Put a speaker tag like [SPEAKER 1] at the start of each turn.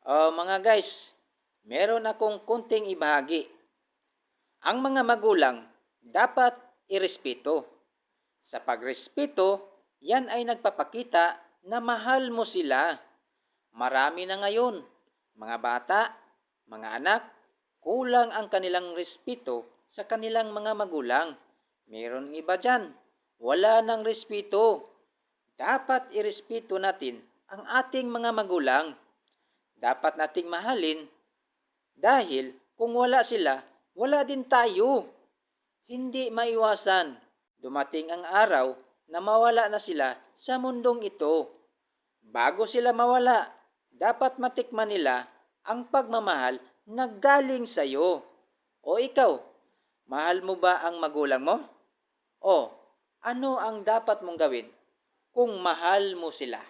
[SPEAKER 1] Mga guys, meron akong konting ibahagi. Ang mga magulang dapat irespeto. Sa pagrespeto, yan ay nagpapakita na mahal mo sila. Marami na ngayon, mga bata, mga anak, kulang ang kanilang respeto sa kanilang mga magulang. Meron iba dyan, wala ng respeto. Dapat irespeto natin ang ating mga magulang. Dapat nating mahalin dahil kung wala sila, wala din tayo. Hindi maiwasan. Dumating ang araw na mawala na sila sa mundong ito. Bago sila mawala, dapat matikman nila ang pagmamahal na galing sa iyo. O ikaw, mahal mo ba ang magulang mo? O ano ang dapat mong gawin kung mahal mo sila?